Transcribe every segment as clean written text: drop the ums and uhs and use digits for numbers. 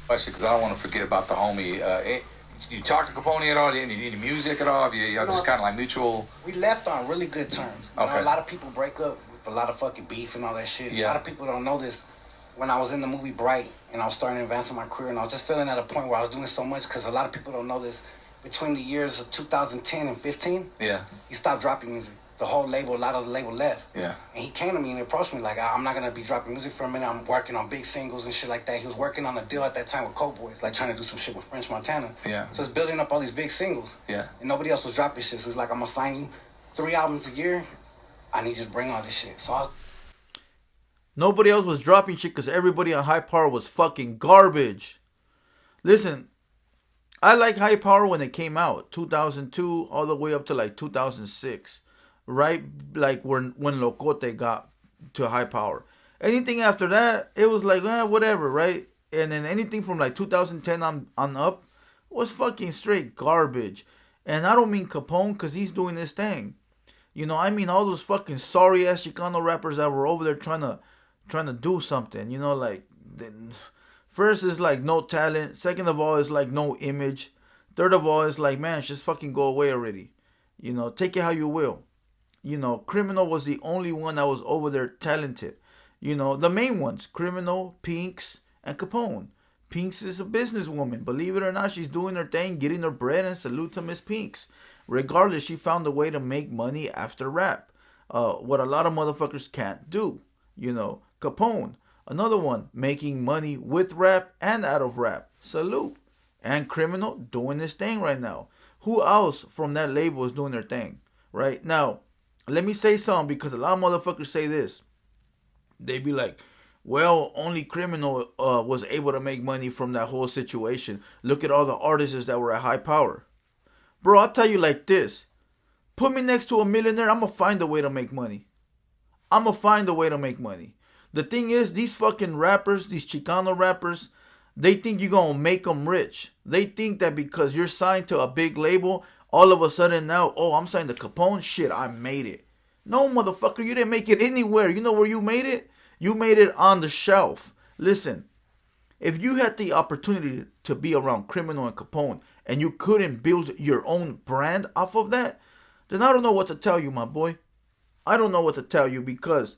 Question, because I don't want to forget about the homie. You talk to Capone at all? Any music at all? Y'all just kind of like mutual? We left on really good terms. You Okay. know, a lot of people break up with a lot of fucking beef and all that shit. Yeah. A lot of people don't know this. When I was in the movie Bright and I was starting to advance in my career, and I was just feeling at a point where I was doing so much, because a lot of people don't know this. Between the years of 2010 and 15, Yeah. he stopped dropping music. The whole label, a lot of the label left. Yeah. And he came to me and approached me like, I'm not gonna be dropping music for a minute. I'm working on big singles and shit like that. He was working on a deal at that time with Cowboys, like trying to do some shit with French Montana. Yeah. So it's building up all these big singles. Yeah. And nobody else was dropping shit. So he's like, I'm gonna sign you 3 albums a year. I need you to bring all this shit. So I was... Nobody else was dropping shit because everybody on High Power was fucking garbage. Listen, I like High Power when it came out, 2002 all the way up to like 2006, right? Like when Locote got to High Power. Anything after that, it was like, whatever, right? And then anything from like 2010 on up was fucking straight garbage. And I don't mean Capone because he's doing his thing. You know, I mean all those fucking sorry ass Chicano rappers that were over there trying to do something. You know, like, first is like no talent. Second of all is like no image. Third of all is like, man, just fucking go away already. You know, take it how you will. You know, Criminal was the only one that was over there talented. You know, the main ones, Criminal, Pinks, and Capone. Pinks is a businesswoman. Believe it or not, she's doing her thing, getting her bread, and salute to Miss Pinks. Regardless, she found a way to make money after rap. What a lot of motherfuckers can't do. You know, Capone, another one, making money with rap and out of rap. Salute. And Criminal doing his thing right now. Who else from that label is doing their thing? Right? Now, let me say something, because a lot of motherfuckers say this. They be like, well, only Criminal was able to make money from that whole situation. Look at all the artists that were at High Power. Bro, I'll tell you like this. Put me next to a millionaire, I'm going to find a way to make money. I'm going to find a way to make money. The thing is, these fucking rappers, these Chicano rappers, they think you're going to make them rich. They think that because you're signed to a big label, all of a sudden now, oh, I'm signed to Capone? Shit, I made it. No, motherfucker, you didn't make it anywhere. You know where you made it? You made it on the shelf. Listen, if you had the opportunity to be around Criminal and Capone and you couldn't build your own brand off of that, then I don't know what to tell you, my boy. I don't know what to tell you, because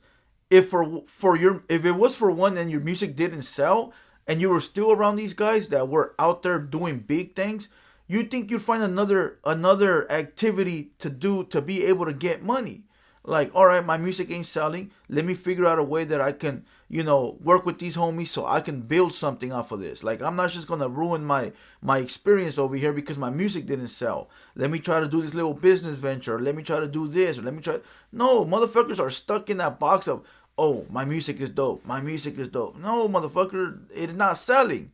if it was for one and your music didn't sell and you were still around these guys that were out there doing big things, you think you'd find another activity to do to be able to get money. Like, all right, my music ain't selling. Let me figure out a way that I can, you know, work with these homies so I can build something off of this. Like, I'm not just going to ruin my experience over here because my music didn't sell. Let me try to do this little business venture. Or let me try to do this. Or let me try. No, motherfuckers are stuck in that box of, oh, my music is dope. My music is dope. No, motherfucker, it's not selling.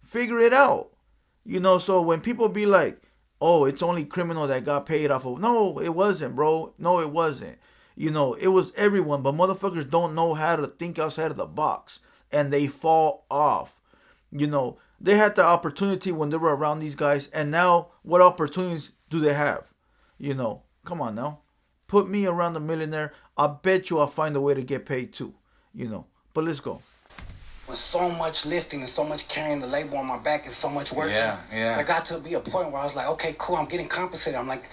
Figure it out. You know, so when people be like, oh, it's only Criminal that got paid off of. No, it wasn't, bro. No, it wasn't. You know, it was everyone, but motherfuckers don't know how to think outside of the box, and they fall off. You know, they had the opportunity when they were around these guys, and now what opportunities do they have? You know, come on now. Put me around a millionaire, I bet you I'll find a way to get paid too. You know, but let's go. With so much lifting and so much carrying the label on my back and so much work, I got to be a point where I was like, okay, cool, I'm getting compensated. I'm like,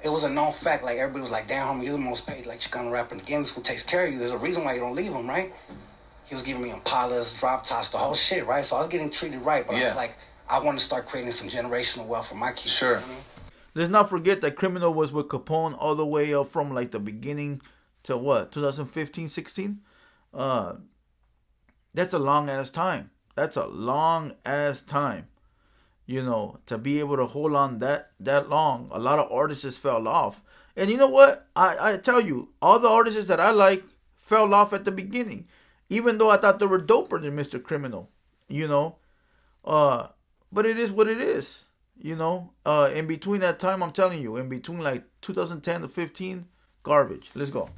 it was a known fact. Like, everybody was like, damn, homie, you're the most paid, like, Chicano rapper in the game. This fool takes care of you. There's a reason why you don't leave him, right? He was giving me Impalas, drop tops, the whole shit, right? So I was getting treated right, but I was like, I want to start creating some generational wealth for my kids. Sure. You know what I mean? Let's not forget that Criminal was with Capone all the way up from like the beginning to what, 2015, 16? That's a long ass time. That's a long ass time. You know, to be able to hold on that long. A lot of artists just fell off. And you know what? I tell you, all the artists that I like fell off at the beginning. Even though I thought they were doper than Mr. Criminal. You know? But it is what it is. You know? In between that time, I'm telling you, in between like 2010 to 15, garbage. Let's go.